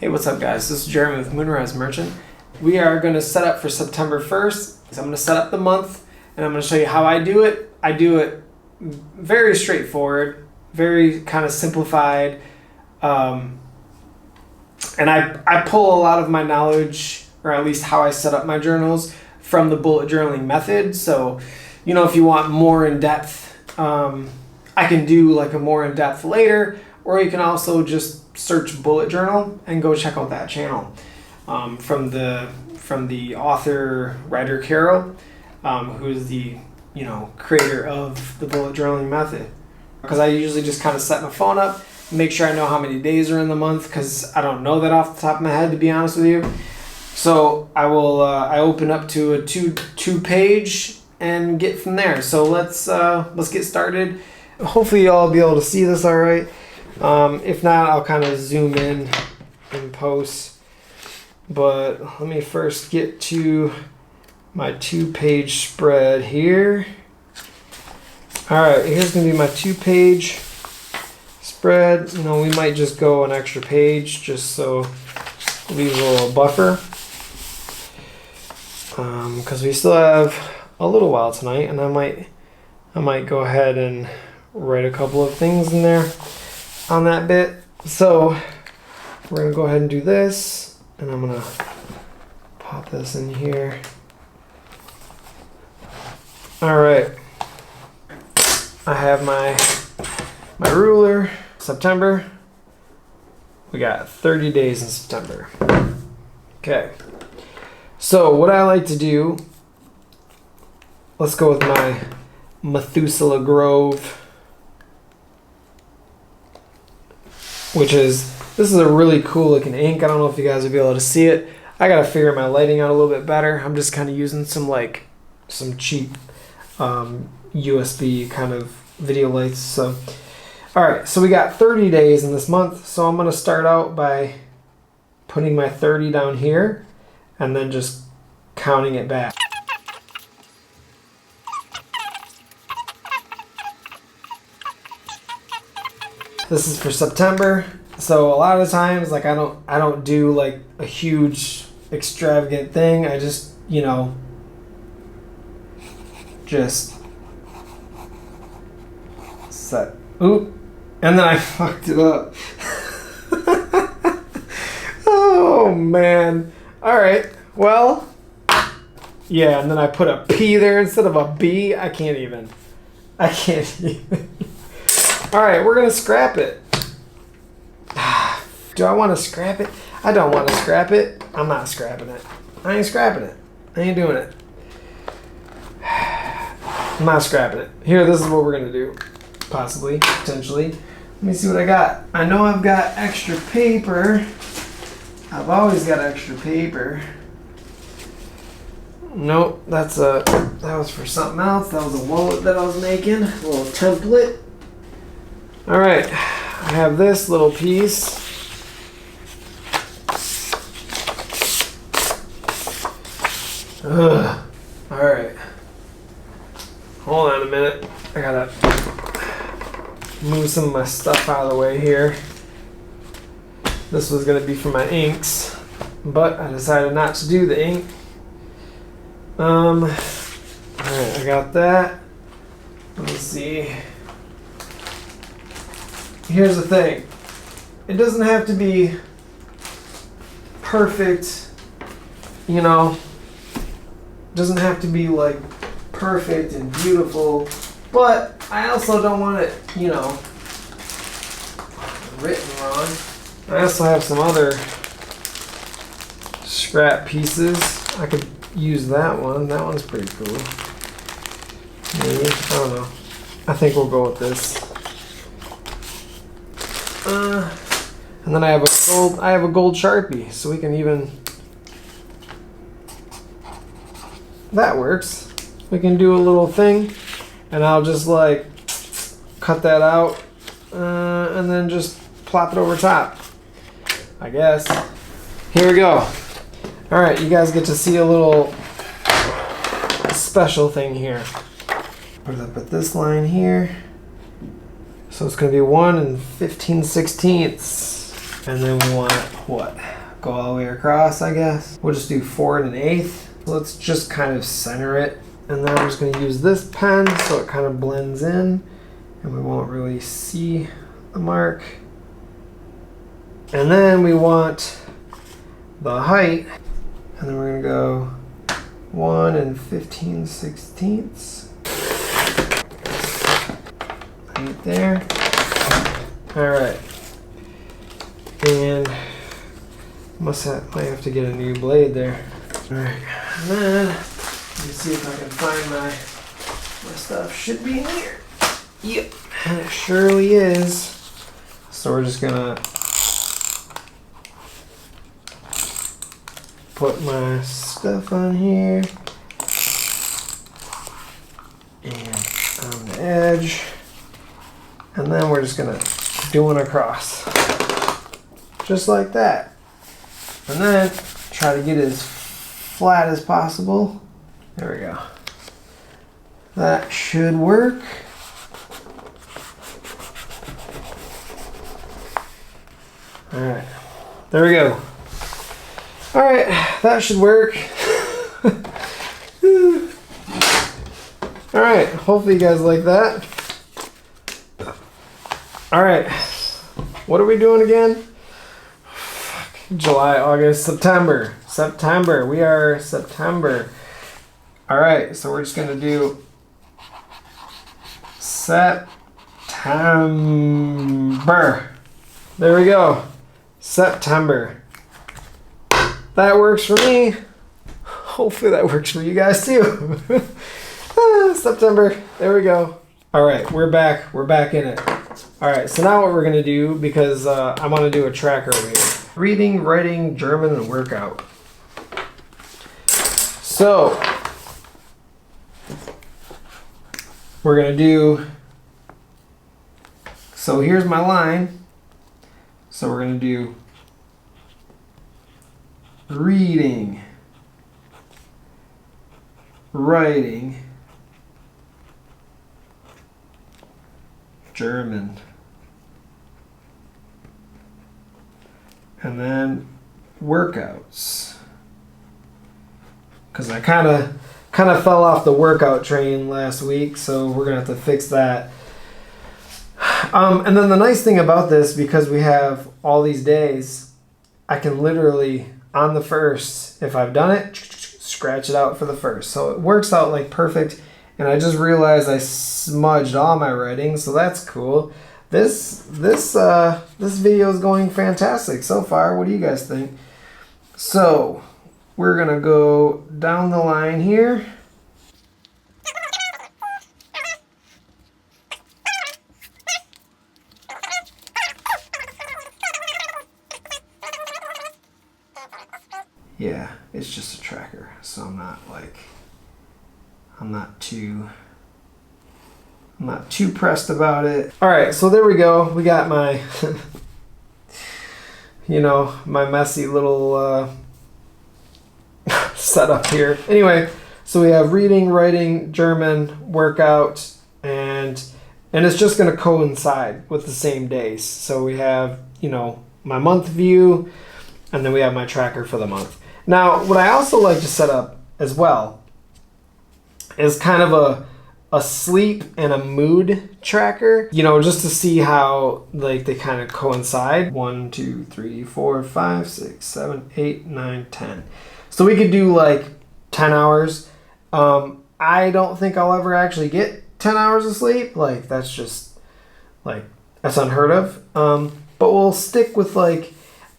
Hey, what's up guys? This is Jeremy with Moonrise Merchant. We are going to set up for September 1st. So I'm going to set up the month and I'm going to show you how I do it. I do it very straightforward, very kind of simplified. And I pull a lot of my knowledge, or at least how I set up my journals, from the bullet journaling method. So, you know, if you want more in depth, I can do like a more in depth later, or you can also just search bullet journal and go check out that channel from the author Ryder Carroll, who's the creator of the bullet journaling method. Because I usually just kind of set my phone up, make sure I know how many days are in the month, because I don't know that off the top of my head, to be honest with you. So I will I open up to a two page and get from there. So let's get started. Hopefully y'all will be able to see this all right. If not, I'll kind of zoom in post. But let me first get to my 2-page spread here. Alright, here's going to be my 2-page spread. You know, we might just go an extra page just so it leaves a little buffer. Because we still have a little while tonight, and I might go ahead and write a couple of things in there on that bit. So we're going to go ahead and do this, and I'm going to pop this in here. Alright, I have my ruler. September, we got 30 days in September. Okay, so what I like to do, let's go with my Methuselah Grove, this is a really cool looking ink. I don't know if you guys will be able to see it. I gotta figure my lighting out a little bit better. I'm just kind of using some cheap USB kind of video lights. So alright, so we got 30 days in this month, so I'm gonna start out by putting my 30 down here and then just counting it back. This is for September, so a lot of the times, like, I don't do like a huge extravagant thing. I just, set. Oop, and then I fucked it up. Oh man. All right. Well, yeah, and then I put a P there instead of a B. I can't even. All right, we're gonna scrap it. Do I want to scrap it? I don't want to scrap it. I'm not scrapping it. I ain't scrapping it. I ain't doing it. I'm not scrapping it. Here, this is what we're gonna do. Possibly, potentially. Let me see what I got. I know I've got extra paper. I've always got extra paper. Nope, that was for something else. That was a wallet that I was making, a little template. All right, I have this little piece. Ugh. All right, hold on a minute. I gotta move some of my stuff out of the way here. This was gonna be for my inks, but I decided not to do the ink. All right, I got that. Let me see. Here's the thing. It doesn't have to be perfect, It doesn't have to be like perfect and beautiful, but I also don't want it, written wrong. I also have some other scrap pieces. I could use that one. That one's pretty cool. Maybe. I don't know. I think we'll go with this. And then I have a gold Sharpie, so we can even, that works. We can do a little thing, and I'll just like cut that out, and then just plop it over top, I guess. Here we go. All right, you guys get to see a little special thing here. Put it up at this line here. So it's going to be 1 15/16. And then we want what? Go all the way across, I guess. We'll just do 4 1/8. Let's just kind of center it. And then I'm just gonna use this pen so it kind of blends in and we won't really see the mark. And then we want the height, and then we're gonna go 1 15/16. Right there. All right. And might have to get a new blade there. All right. And then let me see if I can find my stuff. Should be in here. Yep. And it surely is. So we're just gonna put my stuff on here and on the edge, and then we're just gonna do one across just like that, and then try to get as flat as possible. There we go. That should work. All right, there we go. All right, that should work. All right, hopefully you guys like that. All right, what are we doing again? July, August, September. September, we are September. All right, so we're just gonna do September. There we go, September. That works for me. Hopefully that works for you guys too. September, there we go. All right, we're back in it. All right, so now what we're gonna do, because I wanna do a tracker over here. Reading, writing, German, and workout. So, we're gonna do, so here's my line. So we're gonna do reading, writing, German, and then workouts, because I kind of fell off the workout train last week, so we're gonna have to fix that. And then the nice thing about this, because we have all these days, I can literally, on the first, if I've done it, scratch it out for the first. So it works out like perfect. And I just realized I smudged all my writing, so that's cool. This video is going fantastic so far. What do you guys think? So we're gonna go down the line here. Yeah, it's just a tracker, so I'm not too pressed about it. All right, so there we go. We got my, my messy little setup here. Anyway, so we have reading, writing, German, workout, and it's just gonna coincide with the same days. So we have, my month view, and then we have my tracker for the month. Now, what I also like to set up as well is kind of a sleep and a mood tracker, just to see how they kind of coincide. 1, 2, 3, 4, 5, 6, 7, 8, 9, 10. So we could do 10 hours. I don't think I'll ever actually get 10 hours of sleep. That's just that's unheard of. But we'll stick with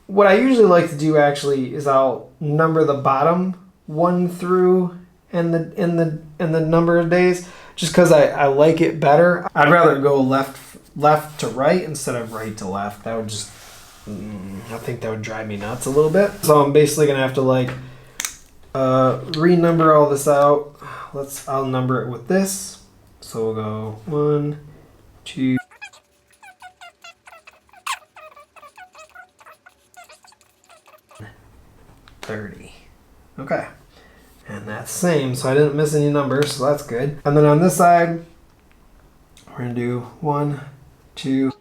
what I usually like to do actually is I'll number the bottom 1 through in the number of days, just because I like it better. I'd rather go left to right instead of right to left. That would just I think that would drive me nuts a little bit. So I'm basically gonna have to renumber all this out. I'll number it with this. So we'll go 1, 2. 30. Okay. And that's the same, so I didn't miss any numbers, so that's good. And then on this side, we're gonna do 1, 2.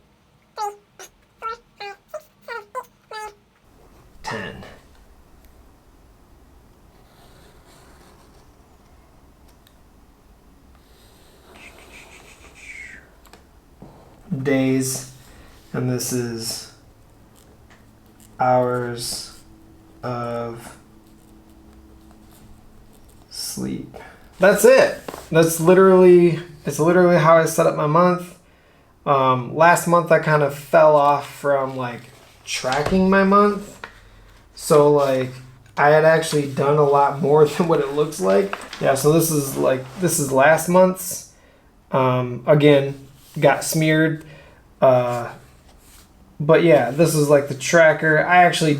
10. Days, and this is hours of sleep. That's it. It's literally how I set up my month. Last month I kind of fell off from like tracking my month, so like I had actually done a lot more than what it looks like. Yeah, so this is last month's. Again, got smeared. But yeah, this is like the tracker. I actually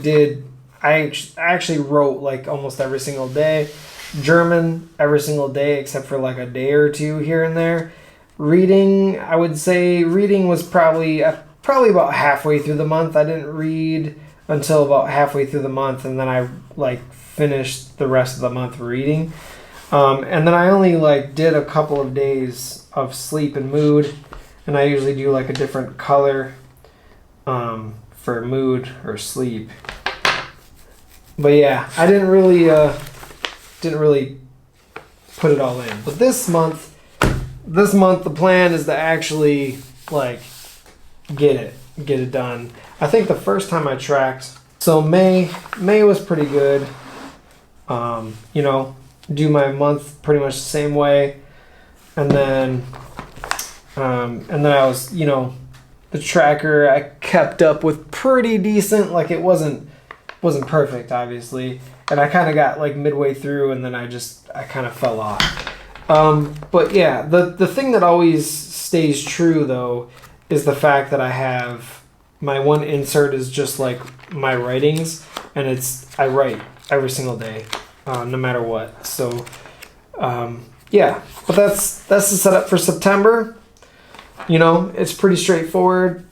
wrote like almost every single day. German every single day except for like a day or two here and there. Reading, I would say reading was probably about halfway through the month. I didn't read until about halfway through the month, and then I like finished the rest of the month reading. And then I only like did a couple of days of sleep and mood, and I usually do like a different color for mood or sleep. But yeah, I didn't really put it all in. But this month the plan is to actually like get it done. I think the first time I tracked, so May was pretty good. Do my month pretty much the same way, and then I was, the tracker I kept up with pretty decent. Like it wasn't perfect, obviously, and I kind of got like midway through, and then I kind of fell off. But yeah, the thing that always stays true though is the fact that I have my one insert is just like my writings, and I write every single day, no matter what. So yeah, but that's the setup for September. It's pretty straightforward.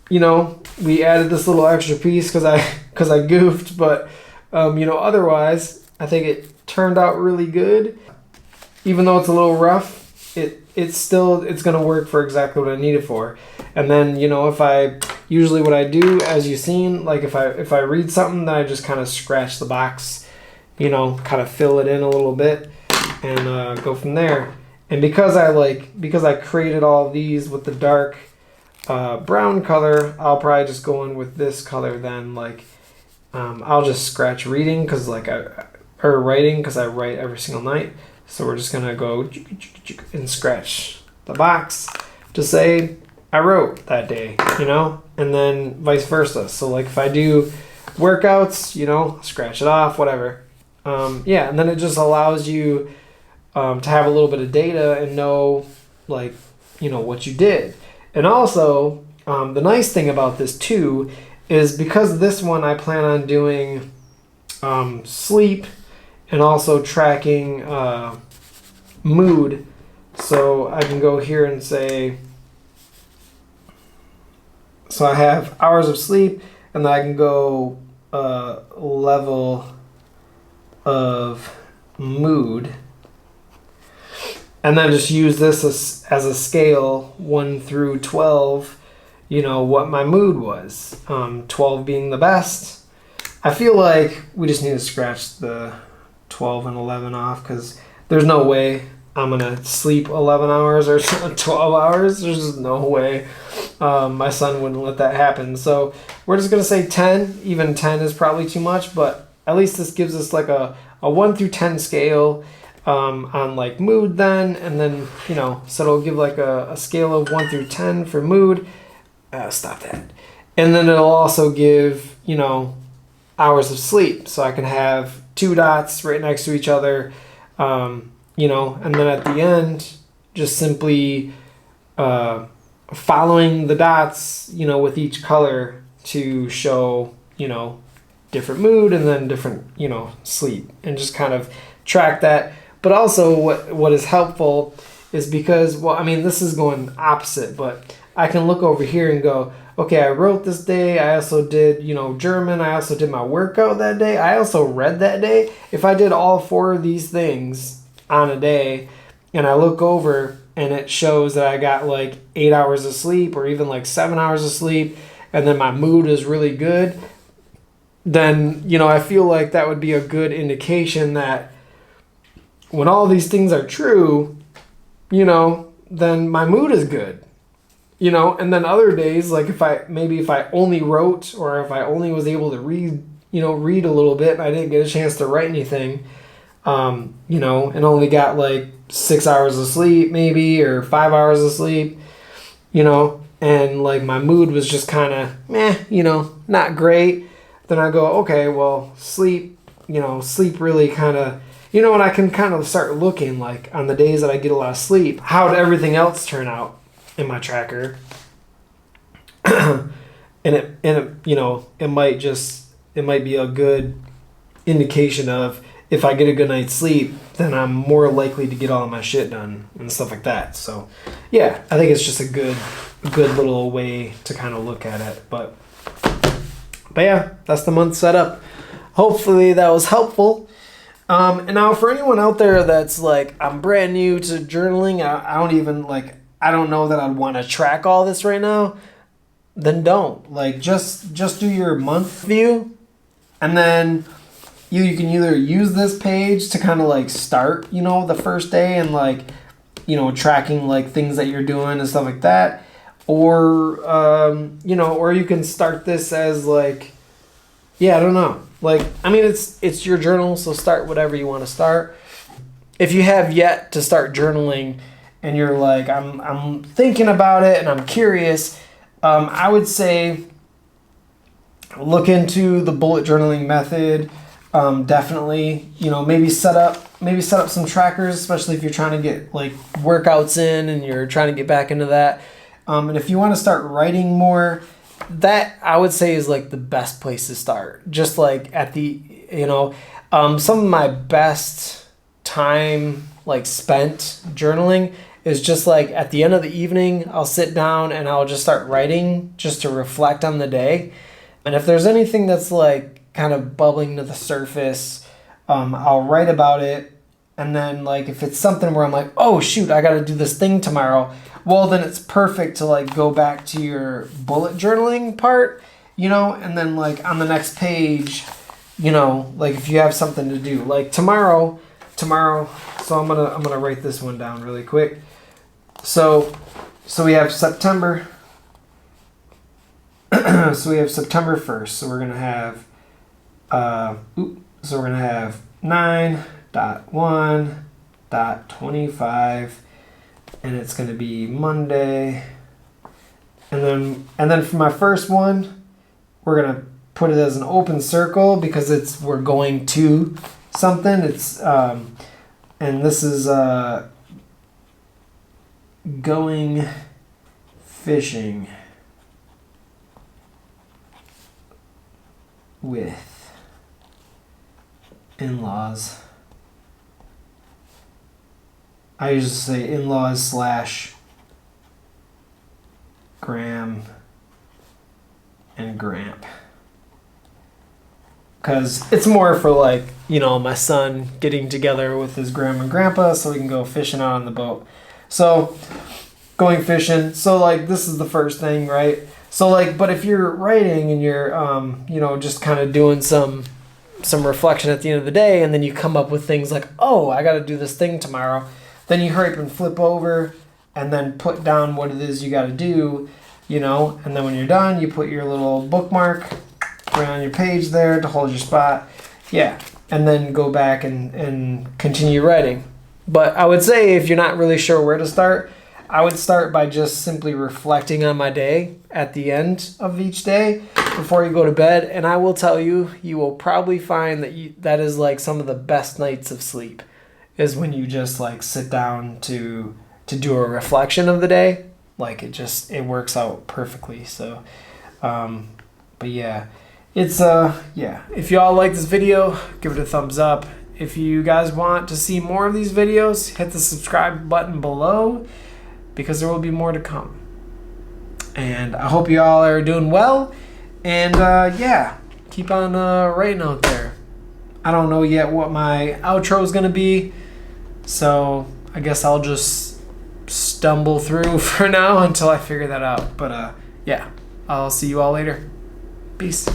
We added this little extra piece because I goofed, but otherwise I think it turned out really good. Even though it's a little rough, it's gonna work for exactly what I need it for. And then usually what I do, as you've seen, like if I read something, then I just kind of scratch the box, kind of fill it in a little bit, and go from there. And because I created all of these with the dark brown color, I'll probably just go in with this color then. Like I'll just scratch reading or writing because I write every single night. So we're just gonna go and scratch the box to say I wrote that day, and then vice versa. So like if I do workouts, scratch it off, whatever. Yeah, and then it just allows you to have a little bit of data and know what you did. And also the nice thing about this too is because this one I plan on doing sleep and also tracking mood. So I can go here and say, so I have hours of sleep, and then I can go level of mood, and then just use this as a scale 1 through 12, what my mood was. 12 being the best. I feel like we just need to scratch the 12 and 11 off because there's no way I'm gonna sleep 11 hours or 12 hours. There's just no way. My son wouldn't let that happen. So we're just gonna say 10. Even 10 is probably too much, but at least this gives us like a 1 through 10 scale on like mood then, and then so it'll give like a scale of 1 through 10 for mood. Stop that. And then it'll also give hours of sleep, so I can have 2 dots right next to each other, and then at the end just simply following the dots with each color to show different mood and then different sleep, and just kind of track that. But also what is helpful is because this is going opposite, but I can look over here and go, okay, I wrote this day, I also did German, I also did my workout that day, I also read that day. If I did all 4 of these things on a day and I look over and it shows that I got like 8 hours of sleep or even like 7 hours of sleep, and then my mood is really good, then, you know, I feel like that would be a good indication that when all these things are true, you know, then my mood is good, you know. And then other days, like if I only wrote, or if I only was able to read a little bit and I didn't get a chance to write anything, you know, and only got like 6 hours of sleep maybe, or 5 hours of sleep, you know, and like my mood was just kind of meh, you know, not great, then I go, okay, well, sleep really kind of, you know, and I can kind of start looking like on the days that I get a lot of sleep, how did everything else turn out in my tracker? and it, you know, it might be a good indication of, if I get a good night's sleep, then I'm more likely to get all of my shit done and stuff like that. So yeah, I think it's just a good little way to kind of look at it. But yeah, that's the month setup. Hopefully that was helpful. And now for anyone out there that's like, I'm brand new to journaling, I don't know that I'd want to track all this right now, then don't. Like, just do your month view, and then you can either use this page to kind of like start, you know, the first day and like, you know, tracking like things that you're doing and stuff like that, or you know, or you can start this as like, yeah, I don't know. Like, I mean, it's your journal, so start whatever you want to start. If you have yet to start journaling and you're like, I'm thinking about it and I'm curious, I would say look into the bullet journaling method. Definitely, you know, maybe set up some trackers, especially if you're trying to get like workouts in and you're trying to get back into that. And if you want to start writing more, that I would say is like the best place to start. Just like at the, you know, some of my best time like spent journaling is just like at the end of the evening, I'll sit down and I'll just start writing just to reflect on the day. And if there's anything that's like kind of bubbling to the surface, I'll write about it. And then like if it's something where I'm like, oh shoot, I got to do this thing tomorrow, well then it's perfect to like go back to your bullet journaling part, you know, and then like on the next page, you know, like if you have something to do like tomorrow, so I'm gonna write this one down really quick. So we have September. So we have September 1st. So we're gonna have 9.1.25, and it's gonna be Monday. And then for my first one, we're gonna put it as an open circle because we're going to something. It's and this is going fishing with in-laws. I usually say in-laws / Graham and Gramp, because it's more for like, you know, my son getting together with his grandma and grandpa so we can go fishing out on the boat. So going fishing, so like this is the first thing, right? So like, but if you're writing and you're you know, just kind of doing some reflection at the end of the day, and then you come up with things like, oh, I got to do this thing tomorrow, then you hurry up and flip over and then put down what it is you got to do, you know, and then when you're done, you put your little bookmark right on your page there to hold your spot. Yeah. And then go back and continue writing. But I would say if you're not really sure where to start, I would start by just simply reflecting on my day at the end of each day before you go to bed. And I will tell you, you will probably find that is like some of the best nights of sleep, is when you just like sit down to do a reflection of the day. Like it works out perfectly. So, but yeah, it's, yeah, if y'all like this video, give it a thumbs up. If you guys want to see more of these videos, hit the subscribe button below, because there will be more to come. And I hope you all are doing well. And yeah, keep on writing out there. I don't know yet what my outro is going to be, so I guess I'll just stumble through for now until I figure that out. But yeah, I'll see you all later. Peace.